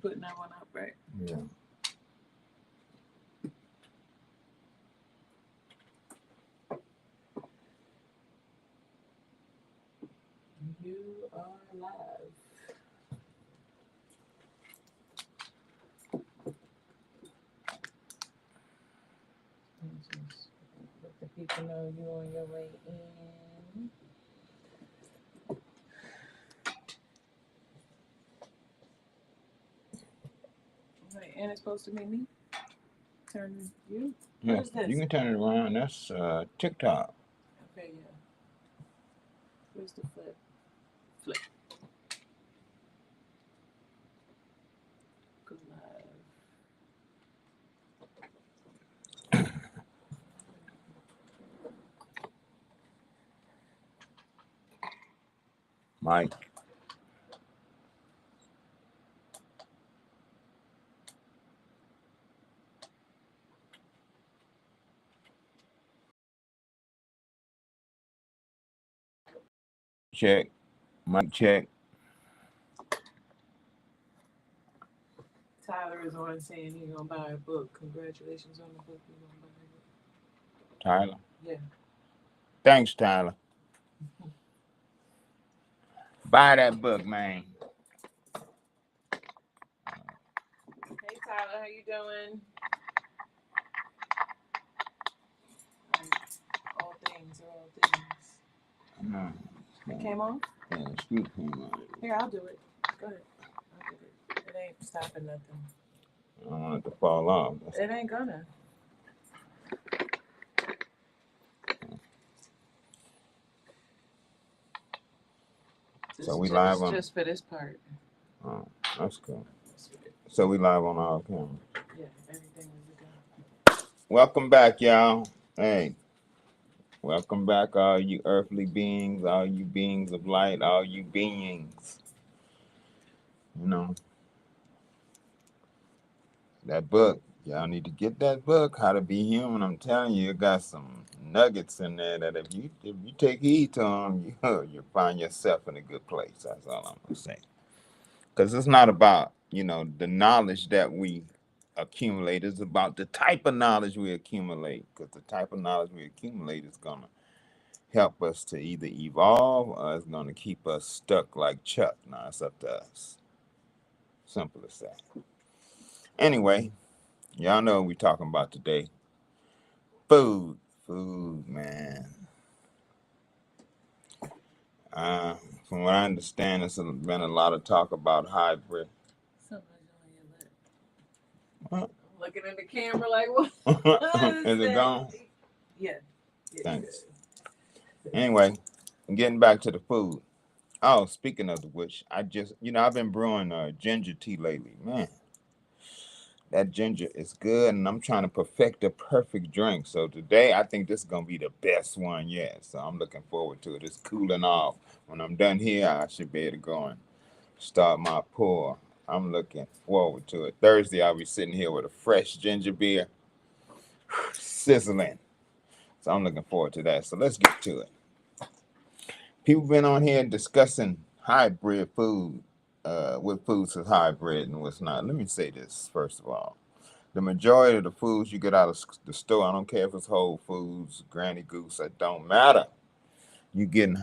putting that one up, right? Yeah. You are live. Just let the people know you're on your way in. Right, and it's supposed to be me. Turn you. Yeah, What is this? you can turn it around. That's TikTok. Okay, yeah. Where's the flip? Flip. Go live. Mike. Check. Mike check. Tyler is on saying he's gonna buy a book. Congratulations on the book you're gonna buy. Tyler. Yeah. Thanks, Tyler. Buy that book, man. Hey Tyler, how you doing? All things are all things. No. It came on? Yeah, screw came on. Here, I'll do it. Go ahead. I'll do it. It ain't stopping nothing. I don't want it to fall off. It ain't gonna. So we live on. Just for this part. Oh, that's cool. So we live on our camera. Yeah, everything is a go. Welcome back, y'all. Hey, welcome back, all you earthly beings, all you beings of light, all you beings. You know, that book. Y'all need to get that book, How to Be Human. I'm telling you, it got some nuggets in there that if you take heed to them, you find yourself in a good place. That's all I'm gonna say. Because it's not about the knowledge that we accumulate. It's about the type of knowledge we accumulate. Because the type of knowledge we accumulate is gonna help us to either evolve or it's gonna keep us stuck like Chuck. Now it's up to us. Simple as that. Anyway, y'all know what we're talking about today. Food, man. From what I understand, there's been a lot of talk about hybrid. Something's on your lip. What? I'm looking in the camera like, what? Is it gone? Yeah. Thanks. Anyway, getting back to the food. Oh, speaking of which, I've been brewing ginger tea lately. Man, that ginger is good, and I'm trying to perfect the perfect drink. So today, I think this is going to be the best one yet. So I'm looking forward to it. It's cooling off. When I'm done here, I should be able to go and start my pour. I'm looking forward to it. Thursday, I'll be sitting here with a fresh ginger beer, sizzling. So I'm looking forward to that. So let's get to it. People been on here discussing hybrid food, what foods is hybrid and what's not. Let me say this first of all. The majority of the foods you get out of the store, I don't care if it's Whole Foods, Granny Goose, it don't matter. You getting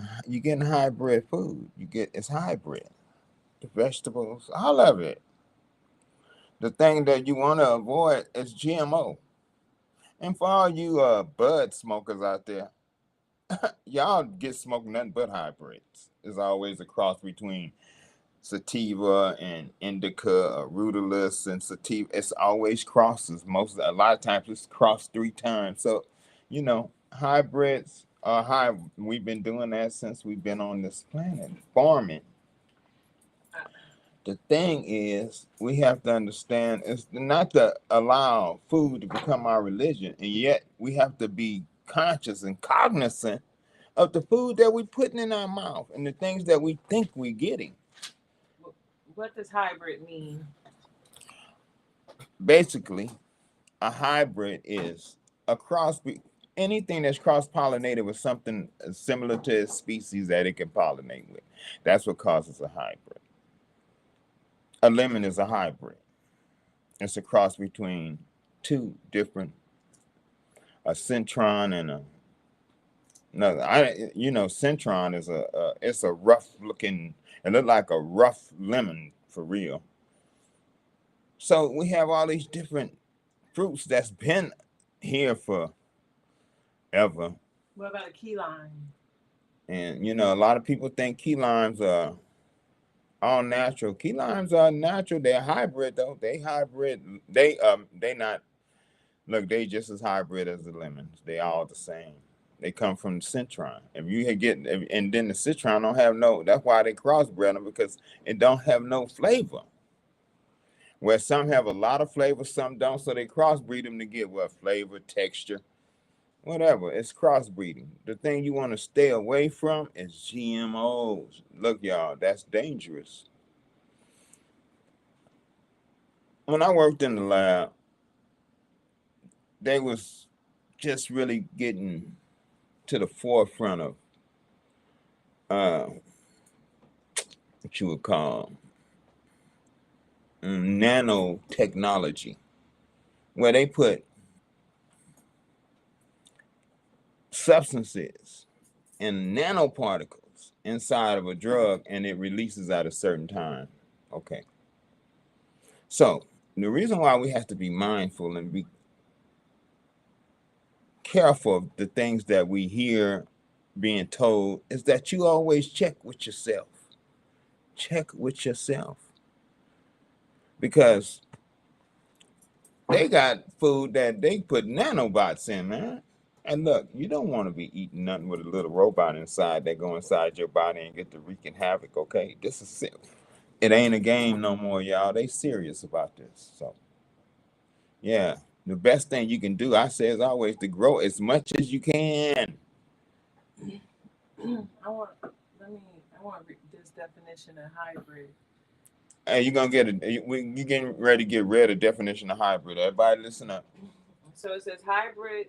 hybrid food. It's hybrid. The vegetables, all of it. The thing that you want to avoid is GMO. And for all you bud smokers out there, y'all get smoked nothing but hybrids. There's always a cross between sativa and indica, rudolus and sativa. It's always crosses. A lot of times it's crossed 3 times. So, hybrids are high. We've been doing that since we've been on this planet, farming. The thing is, we have to understand it's not to allow food to become our religion, and yet we have to be conscious and cognizant of the food that we're putting in our mouth and the things that we think we're getting. What does hybrid mean? Basically, a hybrid is a cross. Anything that's cross-pollinated with something similar to its species that it can pollinate with. That's what causes a hybrid. A lemon is a hybrid. It's a cross between two different, a citron and a another. Citron is it's a rough looking. It look like a rough lemon for real. So we have all these different fruits that's been here forever. What about a key lime? And a lot of people think key limes are all natural. Key limes are natural. They're hybrid though. They hybrid. They not look. They just as hybrid as the lemons. They all the same. They come from the citron. And then the citron don't have no. That's why they crossbred them, because it don't have no flavor. Where some have a lot of flavor, some don't. So they crossbreed them to get what flavor, texture, whatever. It's crossbreeding. The thing you want to stay away from is GMOs. Look, y'all, that's dangerous. When I worked in the lab, they was just really getting to the forefront of what you would call nanotechnology, where they put substances and nanoparticles inside of a drug, and it releases at a certain time. Okay. So the reason why we have to be mindful and be careful of the things that we hear being told is that you always check with yourself. Check with yourself. Because they got food that they put nanobots in, man. And look, you don't want to be eating nothing with a little robot inside that go inside your body and get to wreaking havoc, okay? This is it ain't a game no more, y'all. They serious about this. So, yeah, the best thing you can do, I say, is always to grow as much as you can. I want this definition of hybrid. Hey, you're gonna get it. You getting ready to get rid of definition of hybrid. Everybody, listen up. So it says hybrid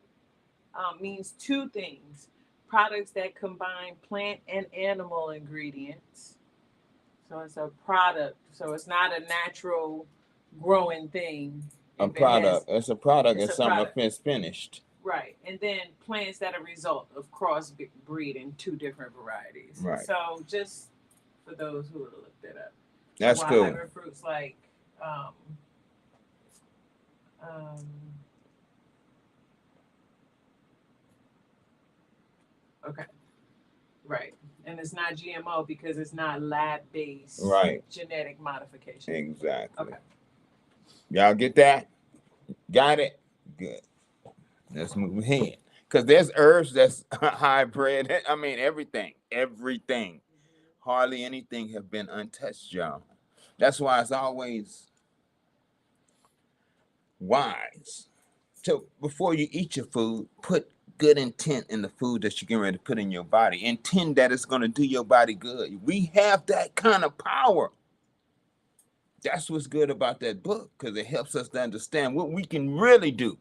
means two things: products that combine plant and animal ingredients. So it's a product. So it's not a natural growing thing. A product. It's a product. It's something that's finished. Right. And then plants that are a result of crossbreeding two different varieties. Right. So just for those who would have looked it up. That's cool. Hybrid fruits like okay. Right. And it's not GMO because it's not lab-based genetic modification. Exactly. Okay. Y'all get that? Got it? Good. Let's move ahead. Because there's herbs that's hybrid. I mean, everything. Hardly anything have been untouched, y'all. That's why it's always wise to, before you eat your food, put good intent in the food that you're getting ready to put in your body. Intend that it's going to do your body good. We have that kind of power. That's what's good about that book, because it helps us to understand what we can really do,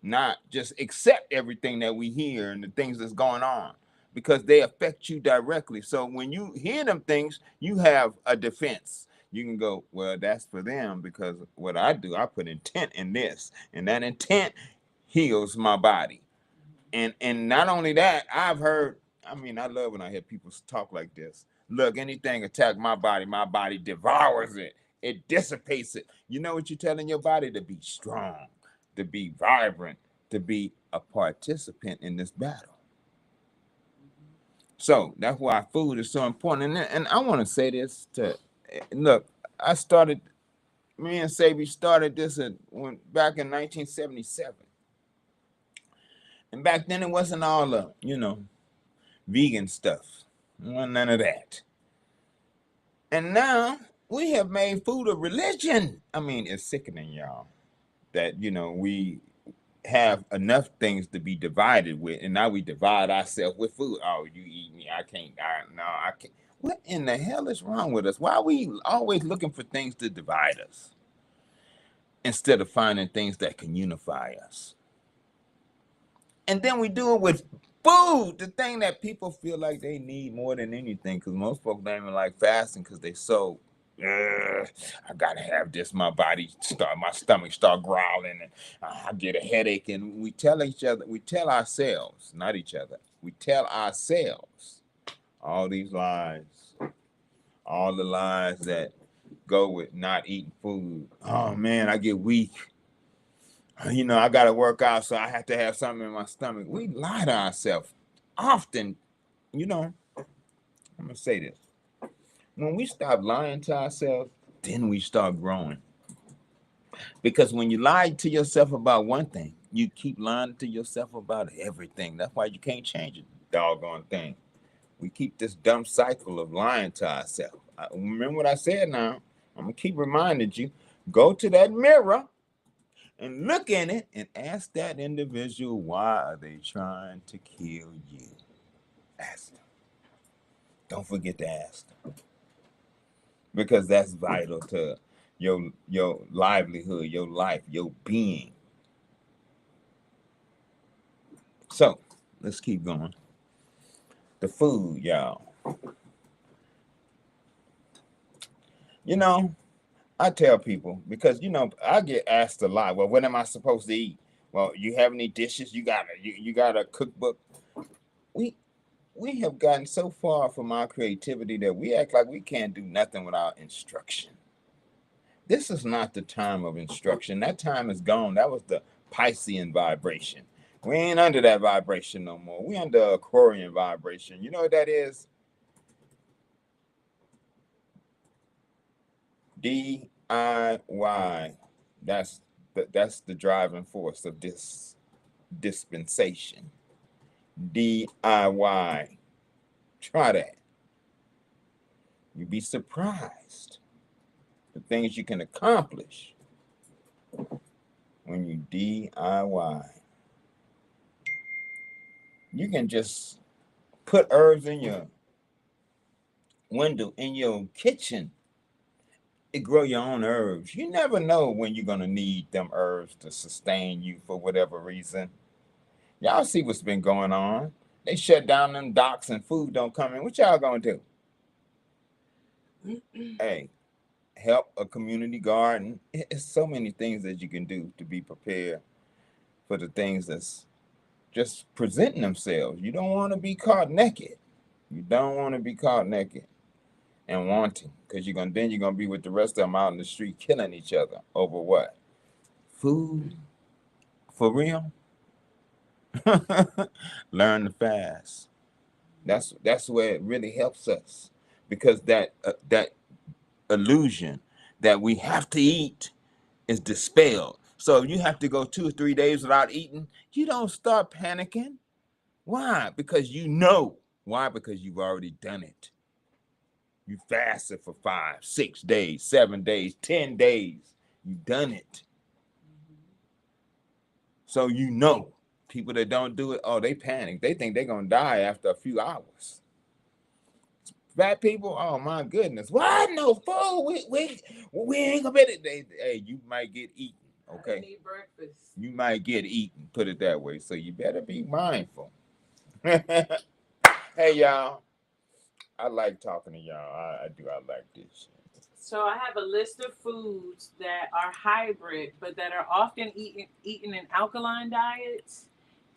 not just accept everything that we hear and the things that's going on, because they affect you directly. So when you hear them things, you have a defense. You can go, well, that's for them, because what I do, I put intent in this, and that intent heals my body. And not only that, I've heard, I mean, I love when I hear people talk like this. Look, anything attack my body devours it. It dissipates it. You know what you're telling your body? To be strong, to be vibrant, to be a participant in this battle. So that's why food is so important. And I want to say this to, look, me and Sabi started this back in 1977. And back then it wasn't all the, vegan stuff. None of that. And now we have made food a religion. I mean, it's sickening, y'all, that, we have enough things to be divided with, and now we divide ourselves with food. Oh, you eat me, I can't. I can't. What in the hell is wrong with us? Why are we always looking for things to divide us instead of finding things that can unify us? And then we do it with food, the thing that people feel like they need more than anything, because most folks don't even like fasting because they so I gotta have this. My stomach start growling, and I get a headache. And we tell each other, we tell ourselves, not each other, we tell ourselves all these lies, all the lies that go with not eating food. Oh man, I get weak. I gotta work out, so I have to have something in my stomach. We lie to ourselves often. I'm gonna say this. When we stop lying to ourselves, then we start growing. Because when you lie to yourself about one thing, you keep lying to yourself about everything. That's why you can't change a doggone thing. We keep this dumb cycle of lying to ourselves. Remember what I said now. I'm going to keep reminding you. Go to that mirror and look in it and ask that individual, why are they trying to kill you? Ask them. Don't forget to ask them. Because that's vital to your livelihood, your life, your being. So let's keep going. The food, y'all. I tell people because I get asked a lot. Well, what am I supposed to eat? Well, you have any dishes? You got a cookbook. We have gotten so far from our creativity that we act like we can't do nothing without instruction. This is not the time of instruction. That time is gone. That was the Piscean vibration. We ain't under that vibration no more. We under Aquarian vibration. You know what that is? DIY. That's the driving force of this dispensation. DIY. Try that. You'd be surprised the things you can accomplish when you DIY. You can just put herbs in your window, in your kitchen. It grow your own herbs. You never know when you're gonna need them herbs to sustain you for whatever reason. Y'all see what's been going on. They shut down them docks and food don't come in. What y'all gonna do? Hey, help a community garden. It's so many things that you can do to be prepared for the things that's just presenting themselves. You don't want to be caught naked. You don't want to be caught naked and wanting, because you're gonna be with the rest of them out in the street killing each other over what? Food? For real? Learn to fast. That's where it really helps us, because that illusion that we have to eat is dispelled. So if you have to go 2 or 3 days without eating, you don't start panicking. Why? Because you know. Why? Because you've already done it. You fasted for 5, 6 days, 7 days, 10 days. You've done it. So people that don't do it, they panic. They think they're gonna die after a few hours. Fat people, oh my goodness, what? No food. We ain't gonna be it. Hey, you might get eaten. Okay. I need breakfast. You might get eaten. Put it that way. So you better be mindful. Hey y'all, I like talking to y'all. I do. I like this. So I have a list of foods that are hybrid, but that are often eaten in alkaline diets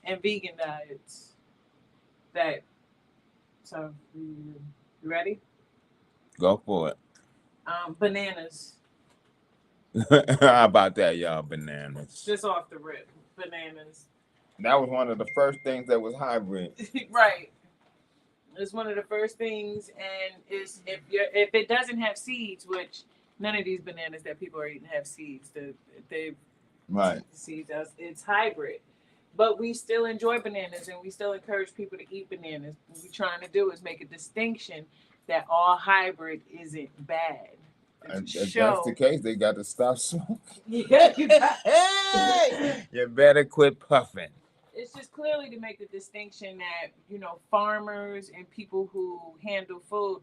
and vegan diets. So you ready? Go for it. Bananas. How about that, y'all? Bananas. Just off the rip, bananas. That was one of the first things that was hybrid. Right. It's one of the first things, and if it doesn't have seeds, which none of these bananas that people are eating have seeds, Right. Seeds, it's hybrid. But we still enjoy bananas, and we still encourage people to eat bananas. What we're trying to do is make a distinction that all hybrid isn't bad. If that's the case, they got to stop smoking. Yeah, you better quit puffing. It's just clearly to make the distinction that, farmers and people who handle food,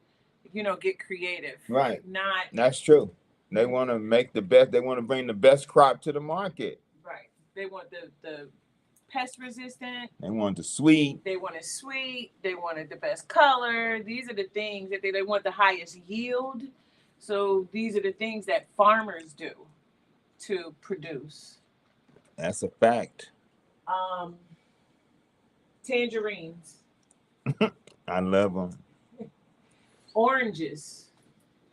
get creative. Right. Not. That's true. They want to make the best. They want to bring the best crop to the market. Right. They want the pest resistant. They want the sweet. They want it sweet. They wanted the best color. These are the things that they want the highest yield. So these are the things that farmers do to produce. That's a fact. Um, Tangerines, I love them. oranges,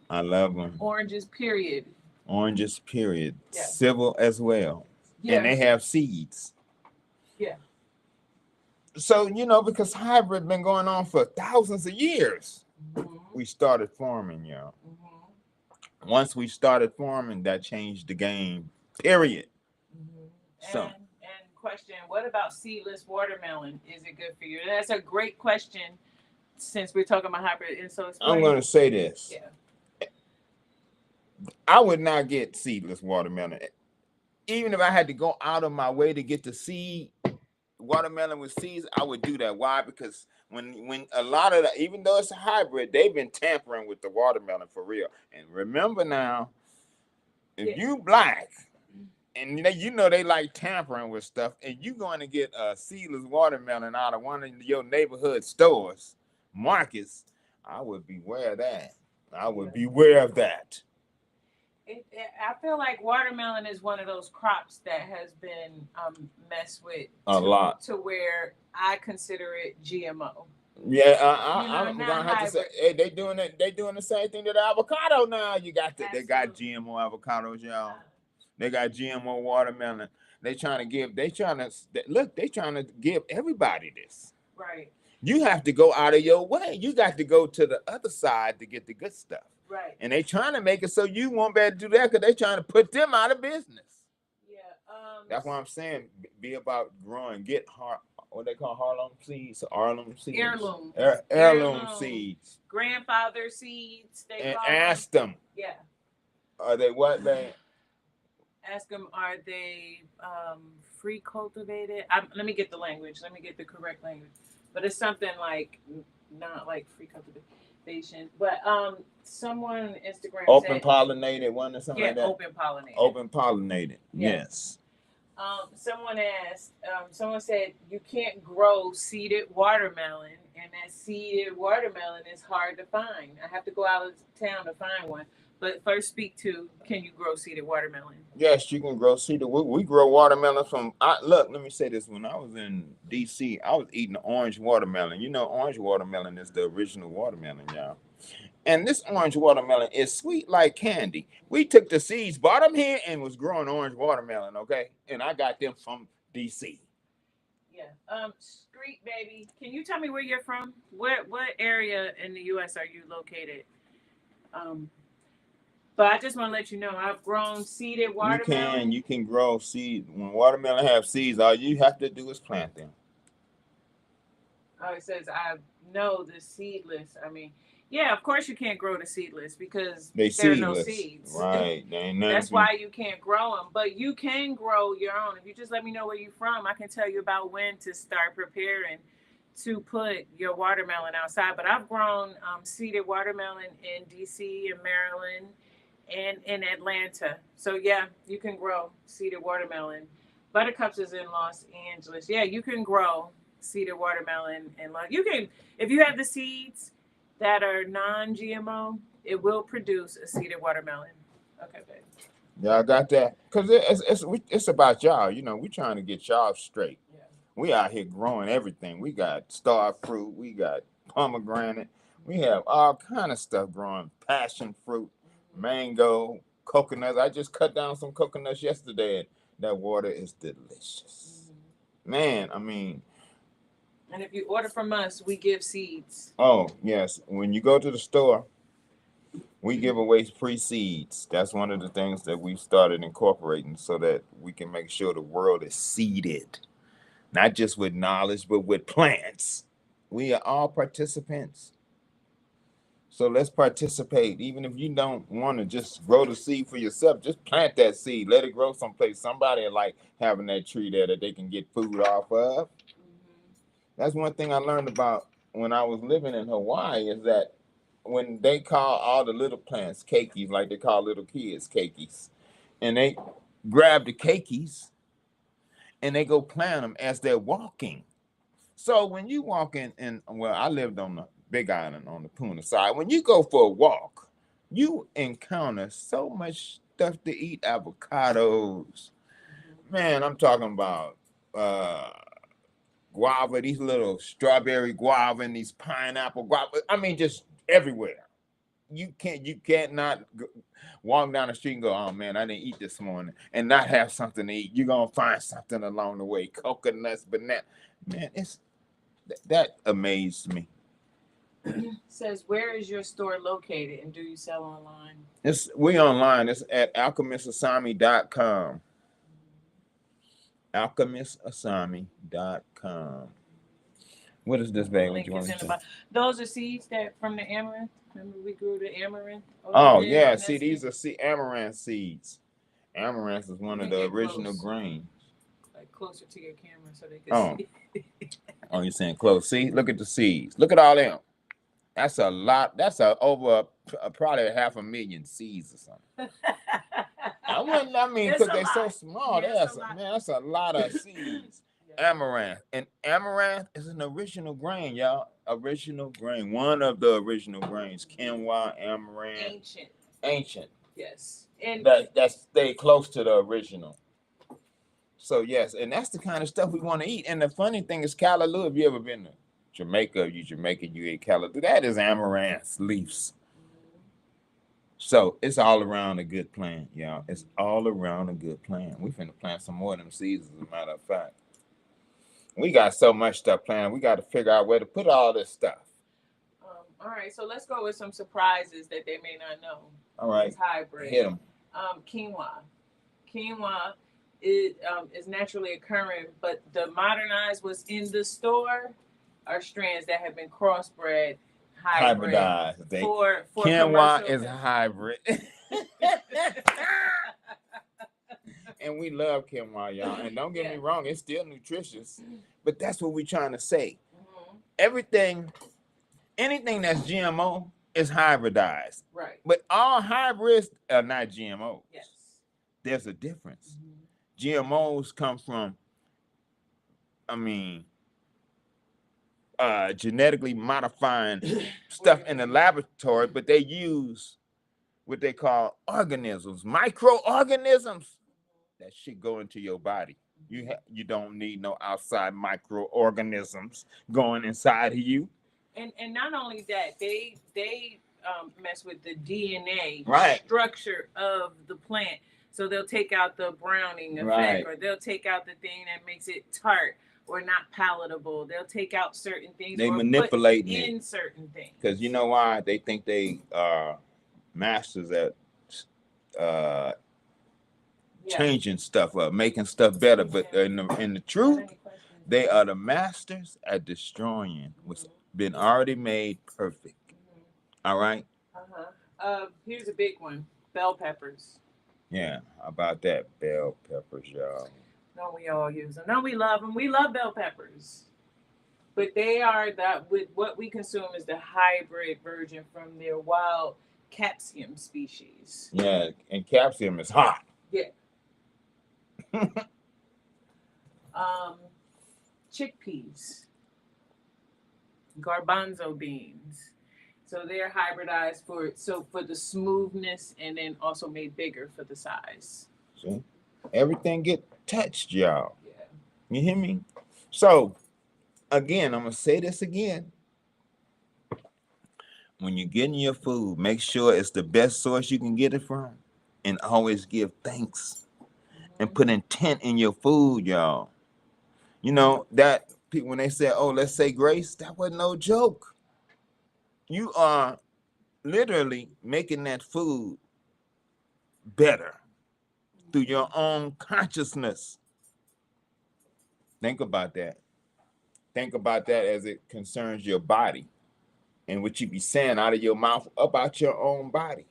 I love them. oranges, period. Oranges, period. Yeah. Civil as well. And Yeah, they have seeds. yeah. So, because hybrid been going on for thousands of years. Mhm, We started farming, y'all. mhm, Once we started farming, that changed the game. Period. mhm. So And question, what about seedless watermelon? Is it good for you? That's a great question since we're talking about hybrid. And so I'm explain. gonna say this. Yeah. I would not get seedless watermelon. Even if I had to go out of my way to get the seed watermelon with seeds, I would do that. Why? Because when a lot of the, even though it's a hybrid, they've been tampering with the watermelon for real. And remember now, if Yeah. you black and they like tampering with stuff, and you going to get a seedless watermelon out of one of your neighborhood stores, markets, I would beware of that. I would beware of that. I feel like watermelon is one of those crops that has been messed with A lot. to where I consider it GMO. Yeah, I'm not gonna have to say, hybrid. hey, they doing it. They doing the same thing to the avocado now. They got Absolutely. GMO avocados, y'all. They got GMO watermelon. They trying to give everybody this. Right, You have to go out of your way. You got to go to the other side to get the good stuff. right. And they trying to make it so you won't be able to do that because they trying to put them out of business. Yeah. That's why I'm saying be about growing. Get what they call Harlem seeds, Harlem seeds, Heirloom. heirloom seeds. Grandfather seeds. They And call ask them, Yeah. are they what they? Ask them, are they free cultivated? Let me get the language. Let me get the correct language. But it's something like not like free cultivation, but someone on Instagram Open said pollinated one or something like that. open pollinated. Open pollinated. Yes. Someone asked. Someone said you can't grow seeded watermelon, and that seeded watermelon is hard to find. I have to go out of town to find one. But first, speak to, can you grow seeded watermelon? Yes, you can grow seeded. We grow watermelon from. Look, let me say this. When I was in D.C., I was eating orange watermelon. Orange watermelon is the original watermelon, y'all. And this orange watermelon is sweet like candy. We took the seeds, bought them here, and was growing orange watermelon, okay? And I got them from D.C. Yeah. Street baby, can you tell me where you're from? What area in the U.S. are you located? But I just want to let you know I've grown seeded watermelon. You can grow seed. When watermelon have seeds, all you have to do is plant them. Oh, it says I know the seedless. I mean, yeah, of course you can't grow the seedless because there are no seeds. Right. That's why you can't grow them. But you can grow your own. If you just let me know where you're from, I can tell you about when to start preparing to put your watermelon outside. But I've grown seeded watermelon in DC and Maryland and in Atlanta. So yeah, you can grow seeded watermelon. Buttercups is in Los Angeles. Yeah, you can grow seeded watermelon and you can, if you have the seeds that are non-GMO, it will produce a seeded watermelon. Okay, babe. Y'all got that? Because it's about y'all. We trying to get y'all straight. Yeah. We out here growing everything. We got star fruit. We got pomegranate. We have all kind of stuff growing. Passion fruit, mango, coconuts. I just cut down some coconuts yesterday. And that water is delicious. Man, I mean. And if you order from us, we give seeds. Oh, yes. When you go to the store, we give away free seeds. That's one of the things that we've started incorporating so that we can make sure the world is seeded. Not just with knowledge, but with plants. We are all participants. So let's participate. Even if you don't want to just grow the seed for yourself, just plant that seed. Let it grow someplace. Somebody like having that tree there that they can get food off of. That's one thing I learned about when I was living in Hawaii is that when they call all the little plants keikis, like they call little kids keikis, and they grab the keikis and they go plant them as they're walking. So when you walk well, I lived on the Big Island on the Puna side. When you go for a walk, you encounter so much stuff to eat. Avocados, man. I'm talking about guava, these little strawberry guava and these pineapple guava. I mean, just everywhere. You can't not walk down the street and go, oh man, I didn't eat this morning, and not have something to eat. You're gonna find something along the way. Coconuts, banana, man, it's that amazed me. Says, where is your store located and do you sell online? We online. It's at alchemistasami.com. alchemistasami.com. What is this, babe? What you want to say? Those are seeds that from the amaranth. Remember we grew the amaranth? Oh yeah, see, these are amaranth seeds. Amaranth is one of the original grains. Like closer to your camera so they can see. Oh, you're saying close. See, look at the seeds. Look at all them. That's a lot. That's over probably 500,000 seeds or something. I mean, because they're so small. Yeah, that's a lot of seeds. Amaranth. And amaranth is an original grain, y'all. Original grain. One of the original grains. Quinoa, amaranth. Ancient. Yes. And that's stay close to the original. So yes, and that's the kind of stuff we want to eat. And the funny thing is, callaloo, if you ever been to Jamaica, you eat callaloo. That is amaranth leaves. So it's all around a good plant, y'all. It's all around a good plant. We finna plant some more of them seeds, as a matter of fact. We got so much stuff planned. We got to figure out where to put all this stuff. All right, so let's go with some surprises that they may not know. All right. It's hybrid. Hit them. Quinoa. Quinoa is naturally occurring, but the modernized what's in the store are strands that have been crossbred, hybridized. For quinoa is a hybrid. And we love quinoa, y'all. And don't get me wrong, it's still nutritious. But that's what we're trying to say. Anything that's GMO is hybridized. Right. But all hybrids are not GMOs. Yes. There's a difference. GMOs come from, genetically modifying stuff in the laboratory, but they use what they call organisms, microorganisms. That shit go into your body. You don't need no outside microorganisms going inside of you. And not only that, they mess with the DNA structure of the plant. So they'll take out the browning effect, or they'll take out the thing that makes it tart or not palatable. They'll take out certain things. They manipulate in certain things. Because you know why? They think they are masters at changing stuff up, making stuff better. But in the truth, they are the masters at destroying what's been already made perfect. All right? Here's a big one. Bell peppers. Yeah, how about that? Bell peppers, y'all. Don't we all use them? No, we love them. We love bell peppers. But they are with what we consume is the hybrid version from their wild capsicum species. Yeah, and capsicum is hot. Yeah. Chickpeas. Garbanzo beans. So they're hybridized for the smoothness and then also made bigger for the size. See? Everything get touched, y'all. Yeah. You hear me? So, again, I'm going to say this again. When you're getting your food, make sure it's the best source you can get it from. And always give thanks. And put intent in your food, y'all. You know, that people, when they say, oh, let's say grace, that wasn't no joke. You are literally making that food better through your own consciousness. Think about that. Think about that as it concerns your body and what you be saying out of your mouth about your own body.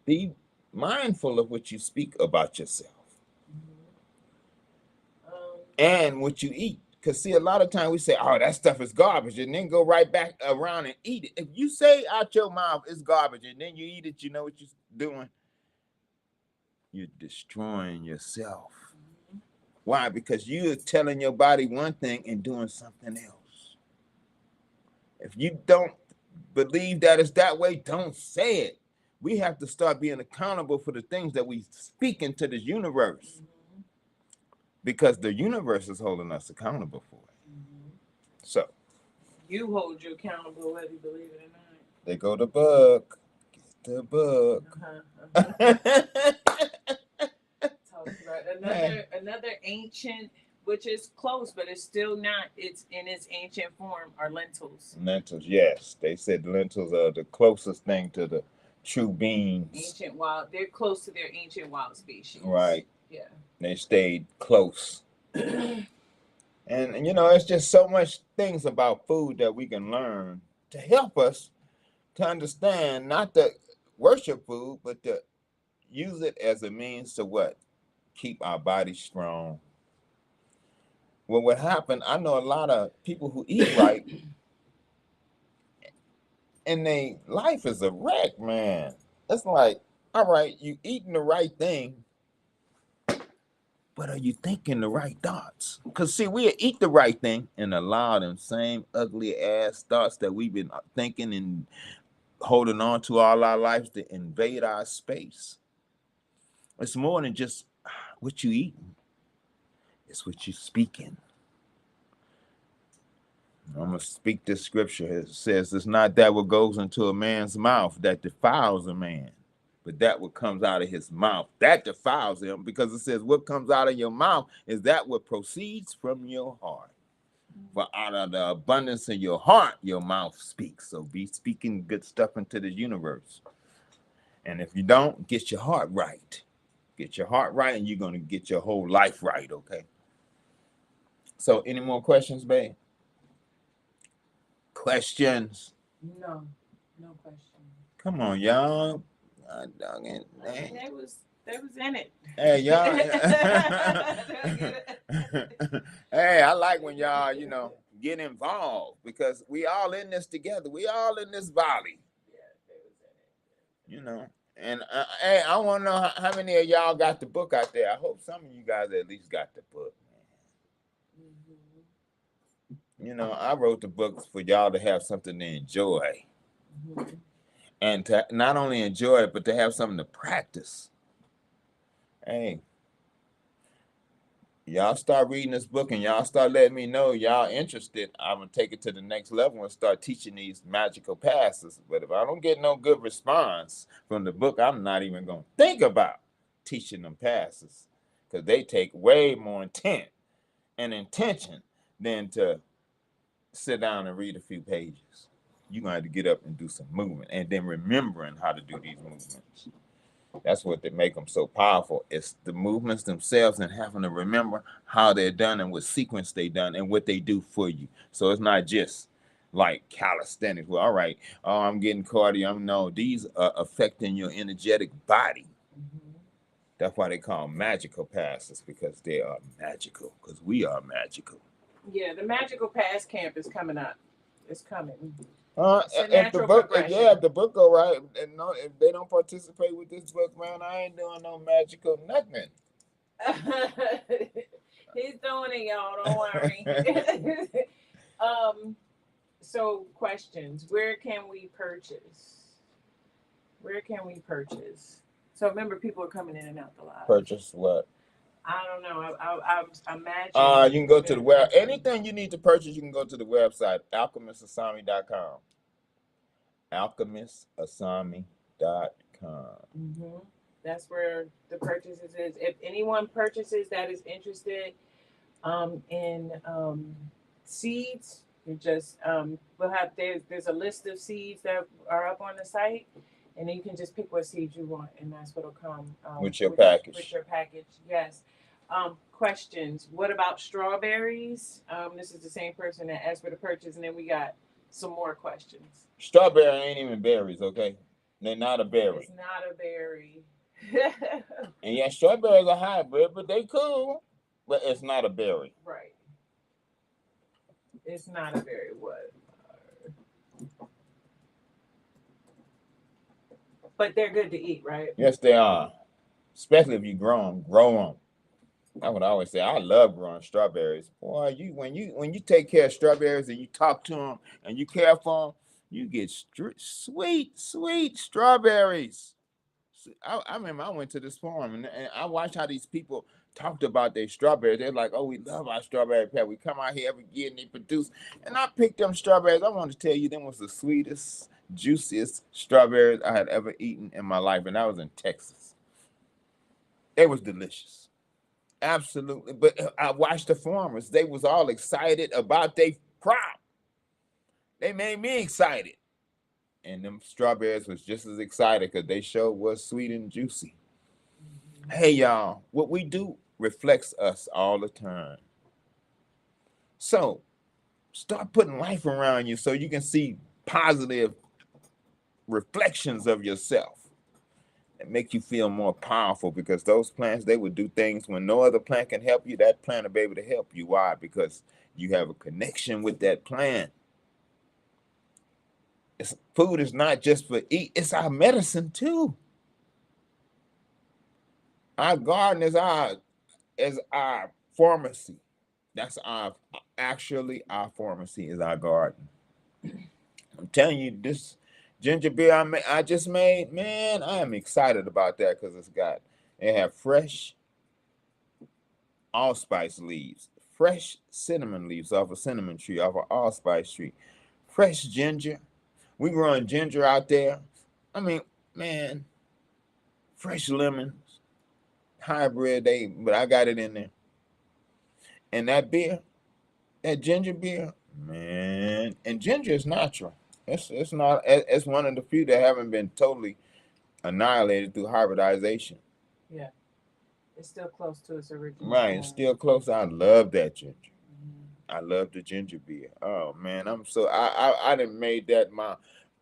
Be mindful of what you speak about yourself and what you eat. Because, see, a lot of times we say, oh, that stuff is garbage, and then go right back around and eat it. If you say out your mouth it's garbage, and then you eat it, you know what you're doing? You're destroying yourself. Why? Because you're telling your body one thing and doing something else. If you don't believe that it's that way, don't say it. we have to start being accountable for the things that we speak into this universe, because the universe is holding us accountable for it. So You hold you accountable whether you believe it or not. they go the book. Get the book. Talks about another ancient, which is close, but it's still not. It's in its ancient form. Are lentils. Lentils, yes. They said lentils are the closest thing to the true beans. Ancient wild. They're close to their ancient wild species. Right. Yeah. They stayed close. And you know, it's just so much things about food that we can learn to help us to understand, not to worship food, but to use it as a means to what? Keep our bodies strong. Well, what happened, I know a lot of people who eat right and their life is a wreck, man. It's like, all right, you eating the right thing, but are you thinking the right thoughts? Because, see, we eat the right thing and allow them same ugly ass thoughts that we've been thinking and holding on to all our lives to invade our space. It's more than just what you eating. It's what you speaking. I'm going to speak this scripture. It says, it's not that what goes into a man's mouth that defiles a man, but that what comes out of his mouth, that defiles him, because it says what comes out of your mouth is that what proceeds from your heart. For out of the abundance of your heart, your mouth speaks. So be speaking good stuff into the universe. And if you don't, get your heart right. Get your heart right, and you're going to get your whole life right, okay? So any more questions, babe? Questions? No questions. Come on, y'all. They was in it. Hey, y'all. Hey, I like when y'all, get involved, because we all in this together. We all in this valley. Yeah, they was in it. And hey, I want to know how many of y'all got the book out there. I hope some of you guys at least got the book. I wrote the books for y'all to have something to enjoy. And to not only enjoy it, but to have something to practice. Hey, y'all start reading this book and y'all start letting me know y'all interested. I'm going to take it to the next level and start teaching these magical passes. But if I don't get no good response from the book, I'm not even going to think about teaching them passes, because they take way more intent and intention than to sit down and read a few pages. You're going to have to get up and do some movement, and then remembering how to do these movements. That's what they make them so powerful. It's the movements themselves and having to remember how they're done and what sequence they done and what they do for you. So it's not just like calisthenics. Well, all right, I'm getting cardio. No, these are affecting your energetic body. That's why they call them magical passes, because they are magical, because we are magical. Yeah, the Magical Pass Camp is coming up. It's coming. If the book go right, and if they don't participate with this book, man, I ain't doing no magical nothing. He's doing it, y'all. Don't worry. So questions. Where can we purchase? So remember, people are coming in and out the live. Purchase what? I don't know. I imagine. You can go to the web. Anything you need to purchase, you can go to the website, alchemistasami.com. alchemistasami.com. That's where the purchases is. If anyone purchases that is interested in seeds, you just we'll have there's a list of seeds that are up on the site, and then you can just pick what seeds you want, and that's what'll come with your package. With your package, yes. Questions. What about strawberries? This is the same person that asked for the purchase, and then we got some more questions. Strawberry ain't even berries, okay? They're not a berry. It's not a berry. And yeah, strawberries are hybrid, but they cool. But it's not a berry. Right. It's not a berry. What? But they're good to eat, right? Yes, they are. Especially if you grow them. That's what I always say. I love growing strawberries. Boy, when you take care of strawberries and you talk to them and you care for them, You get sweet strawberries. I remember I went to this farm and I watched how these people talked about their strawberries. They're like, "Oh, we love our strawberry patch. We come out here every year and they produce." And I picked them strawberries. I want to tell you, them was the sweetest, juiciest strawberries I had ever eaten in my life, and that was in Texas. They was delicious, absolutely. But I watched the farmers; they was all excited about their crop. They made me excited, and them strawberries was just as excited because they sure was sweet and juicy. Hey y'all, what we do reflects us all the time. So start putting life around you so you can see positive reflections of yourself and make you feel more powerful, because those plants, they would do things when no other plant can help you. That plant will be able to help you. Why? Because you have a connection with that plant. Food is not just for eat, it's our medicine too. Our garden is our pharmacy. That's our pharmacy is our garden. I'm telling you, this ginger beer I just made, man, I am excited about that because it have fresh allspice leaves, fresh cinnamon leaves off a cinnamon tree, off an allspice tree, fresh ginger. We growing ginger out there. I mean, man, fresh lemons, hybrid, but I got it in there. And that beer, that ginger beer, man, and ginger is natural. It's not. It's one of the few that haven't been totally annihilated through hybridization. Yeah, it's still close to its original Right, form. it's still close. I love that ginger. I love the ginger beer. Oh man, I didn't made that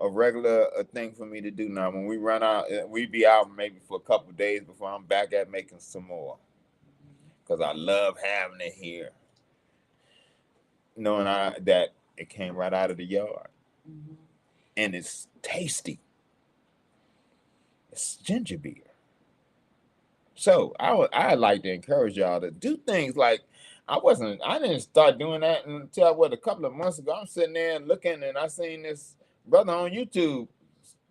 a regular thing for me to do now. When we run out, we be out maybe for a couple of days before I'm back at making some more. Because I love having it here, knowing that it came right out of the yard, and it's tasty. It's ginger beer. So I'd like to encourage y'all to do things like I didn't start doing that until a couple of months ago. I'm sitting there and looking, and I seen this brother on YouTube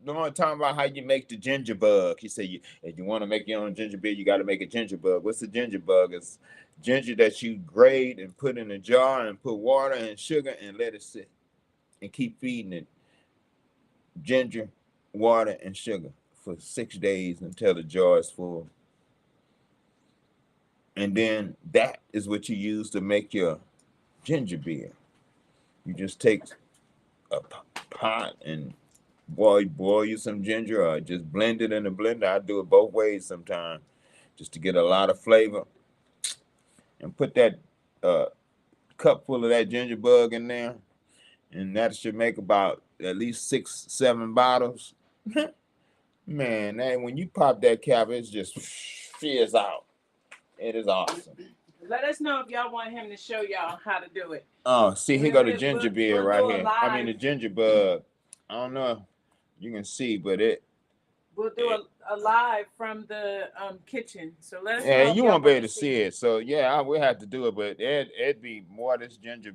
talking about how you make the ginger bug. He said, if you want to make your own ginger beer, you got to make a ginger bug. What's the ginger bug? It's ginger that you grate and put in a jar and put water and sugar and let it sit and keep feeding it ginger, water, and sugar for 6 days until the jar is full. And then that is what you use to make your ginger beer. You just take a pot and boil you some ginger, or just blend it in a blender. I do it both ways sometimes, just to get a lot of flavor. And put that cup full of that ginger bug in there, and that should make about at least 6-7 bottles. Man, when you pop that cap, it's just fizz out. It is awesome. Let us know if y'all want him to show y'all how to do it. Oh, see, here go the ginger beer right here. I mean, the ginger bug. I don't know if you can see, but we'll do a live from the kitchen. So let's. Yeah, you won't be able to see it. So yeah, we'll have to do it, but it'd be more. This ginger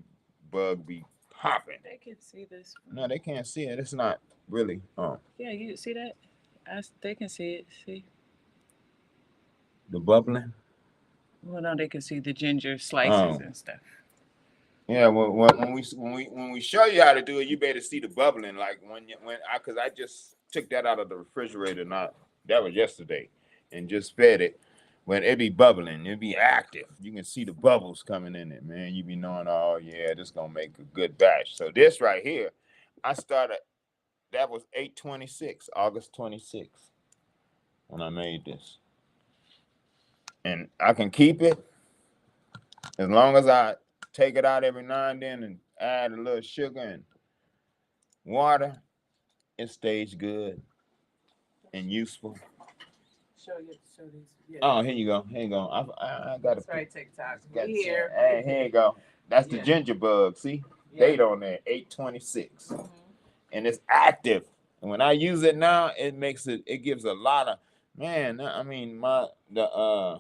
bug be popping. They can see this. No, they can't see it. It's not really. Yeah, you see that? They can see it. See the bubbling. Well, no, they can see the ginger slices and stuff. Yeah, well, when we show you how to do it, you better see the bubbling. Like because I just took that out of the refrigerator. That was yesterday, and just fed it. When it be bubbling, it be active. You can see the bubbles coming in it, man. You be knowing, oh yeah, this gonna make a good batch. So this right here, I started. That was 8/26, August 26th, when I made this, and I can keep it as long as I take it out every now and then and add a little sugar and water. It stays good and useful. Show these. Yeah. Oh, here you go. Here you go. I got it. Right, TikTok. Here. Hey, here you go. That's the ginger bug. See, date on there, 8/26, and it's active. And when I use it now, it gives a lot of, man. I mean, the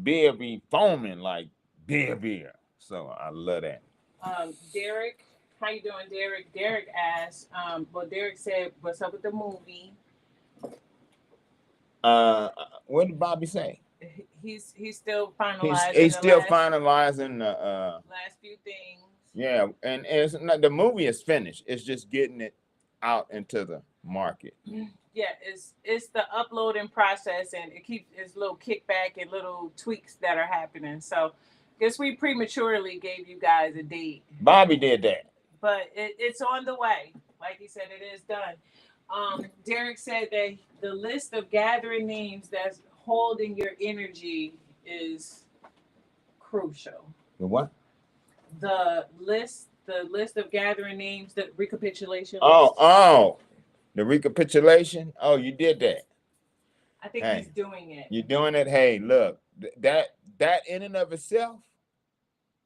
beer be foaming like beer. So I love that. Derek How you doing, Derek? Derek asked, well, Derek said, what's up with the movie? What did Bobby say? He's still He's finalizing still finalizing the last few things. yeah, and it's not, the movie is finished. It's just getting it out into the market. Yeah, it's the uploading process, and it keeps its little kickback and little tweaks that are happening. So, guess we prematurely gave you guys a date. Bobby did that, but it's on the way. Like he said, it is done. Derek said that the list of gathering names that's holding your energy is crucial. the what? The list of gathering names, the recapitulation list. Oh, the recapitulation. Oh, you did that. I think he's doing it. You're doing it. Hey, look, that in and of itself,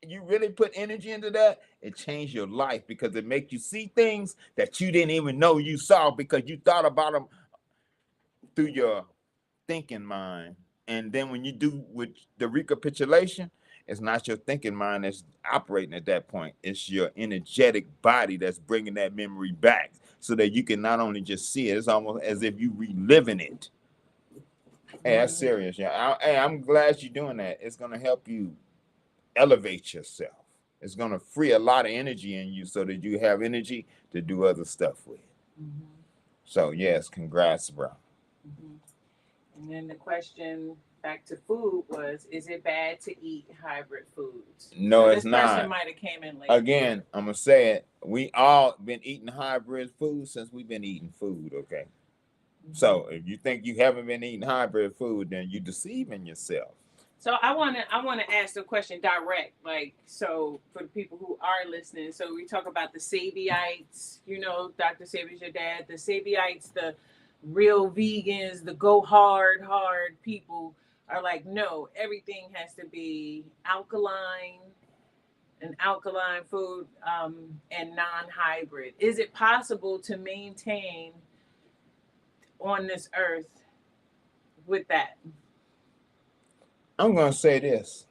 you really put energy into that, it changed your life because it makes you see things that you didn't even know you saw because you thought about them through your thinking mind. And then when you do with the recapitulation, it's not your thinking mind that's operating at that point. It's your energetic body that's bringing that memory back so that you can not only just see it, it's almost as if you reliving it. Hey, that's serious. Yeah. I'm glad you're doing that. It's going to help you elevate yourself. It's going to free a lot of energy in you so that you have energy to do other stuff with. Mm-hmm. So, yes, congrats, bro. Mm-hmm. And then the question back to food was, is it bad to eat hybrid foods? No, so it's not. This person might have came in late. Again, I'm going to say it. We all been eating hybrid food since we've been eating food, okay? Mm-hmm. So if you think you haven't been eating hybrid food, then you're deceiving yourself. So I want to ask the question direct, like, so for the people who are listening. So we talk about the Sabeites, you know, Dr. Sabier's your dad, the Sabeites, the real vegans, the go hard people are like, no, everything has to be alkaline food and non-hybrid. Is it possible to maintain on this earth with that? I'm going to say this.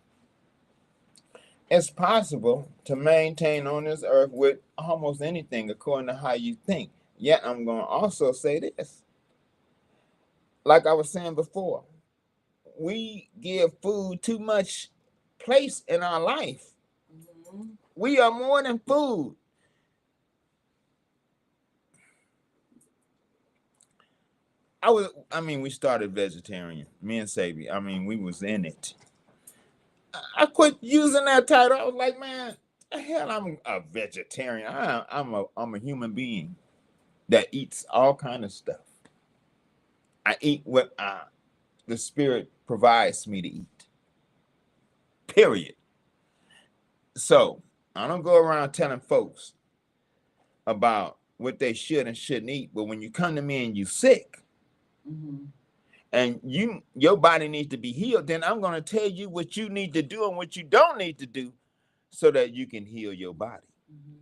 It's possible to maintain on this earth with almost anything according to how you think. Yet I'm going to also say this. Like I was saying before, we give food too much place in our life. Mm-hmm. We are more than food. We started vegetarian. Me and Sabi. We was in it. I quit using that title. I was like, man, the hell, I'm a vegetarian. I'm a human being that eats all kind of stuff. I eat what the spirit provides me to eat. Period. So I don't go around telling folks about what they should and shouldn't eat. But when you come to me and you sick, mm-hmm. and your body needs to be healed, then I'm going to tell you what you need to do and what you don't need to do so that you can heal your body. Mm-hmm.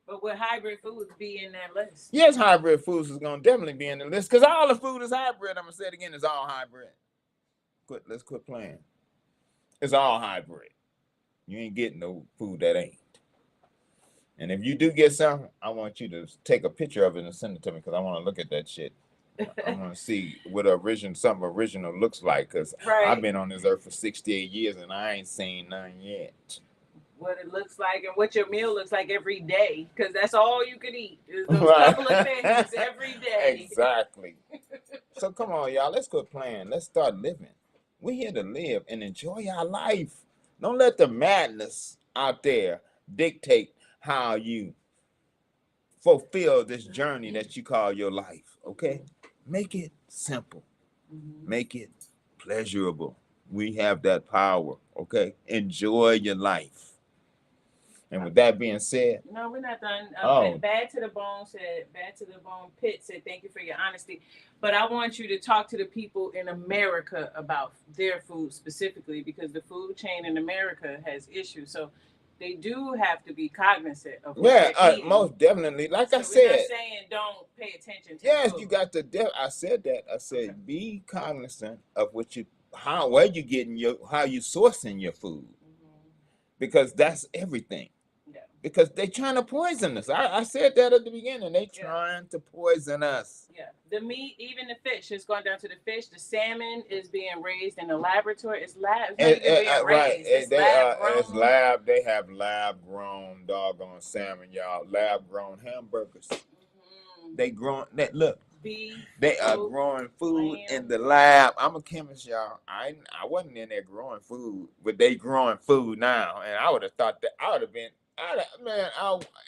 But would hybrid foods be in that list? Yes, hybrid foods is going to definitely be in the list because all the food is hybrid. I'm going to say it again, it's all hybrid. Let's quit playing. It's all hybrid. You ain't getting no food that ain't. And if you do get some, I want you to take a picture of it and send it to me because I want to look at that shit. I want to see what something original looks like because I've been on this earth for 68 years and I ain't seen none yet. What it looks like and what your meal looks like every day because that's all you can eat is those couple of things every day. Exactly. So come on, y'all. Let's quit playing. Let's start living. We're here to live and enjoy our life. Don't let the madness out there dictate how you fulfill this journey that you call your life, okay? Make it simple. Mm-hmm. Make it pleasurable. We have that power, okay? Enjoy your life. And with that being said... No, we're not done. Bad to the Bone Pit said, thank you for your honesty. But I want you to talk to the people in America about their food specifically because the food chain in America has issues. So they do have to be cognizant of what they're eating. Most definitely. Like I said, we're not saying don't pay attention to yes, food. You got to. I said that. I said be cognizant of where you getting how you sourcing your food, mm-hmm. because that's everything. Yeah. because they trying to poison us. I said that at the beginning. They Yeah. trying to poison us. Yeah, the meat, even the fish, it's going down to the fish. The salmon is being raised in the laboratory. It's lab. It's not even being Right. raised. It's They lab it's grown. lab. They have lab grown doggone salmon, y'all. Lab grown hamburgers. They growing that look. Beef. They are pork, growing food lamb. in the lab. I'm a chemist, y'all. I wasn't in there growing food, but they growing food now, and I would have thought that I would have been.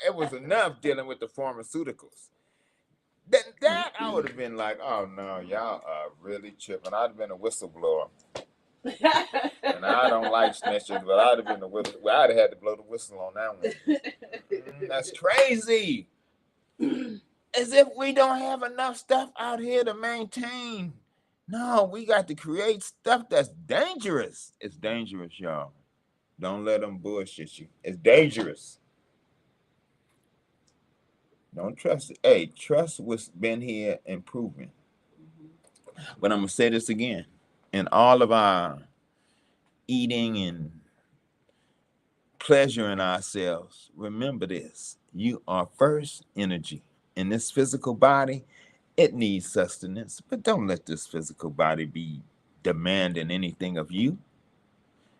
It was enough dealing with the pharmaceuticals. That I would have been like, oh no, y'all are really tripping. I'd have been a whistleblower, and I don't like snitches, but I'd have been a whistle. Well, I'd have had to blow the whistle on that one. That's crazy. As if we don't have enough stuff out here to maintain. No, we got to create stuff that's dangerous. It's dangerous, y'all. Don't let them bullshit you. It's dangerous. Don't trust it. Hey, trust what's been here and proven. But I'm going to say this again. In all of our eating and pleasuring ourselves, remember this. You are first energy. In this physical body, it needs sustenance, but don't let this physical body be demanding anything of you.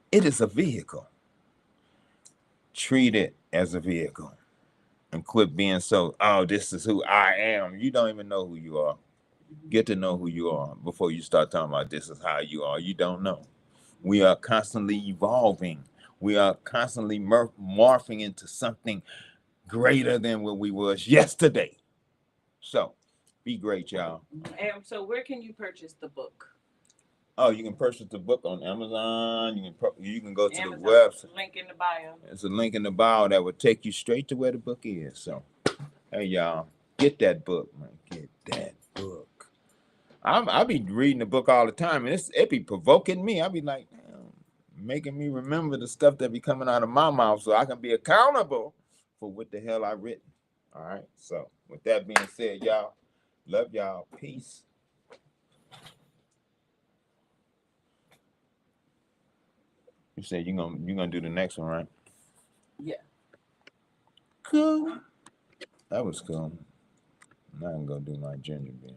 It is a vehicle. Treat it as a vehicle and quit being so, oh, this is who I am. You don't even know who you are. Get to know who you are before you start talking about this is how you are. You don't know. We are constantly evolving. We are constantly morphing into something greater than what we was yesterday. So, be great, y'all. And so, where can you purchase the book? Oh, you can purchase the book on Amazon. You can go to Amazon, the website. Link in the bio. There's a link in the bio that will take you straight to where the book is. So, hey, y'all, get that book, man. Get that book. I be reading the book all the time, and it be provoking me. I be like, damn, making me remember the stuff that be coming out of my mouth so I can be accountable for what the hell I written. All right. So, with that being said, y'all, love y'all. Peace. You said you're gonna do the next one, right? Yeah. Cool. That was cool. Now I'm gonna do my ginger beer.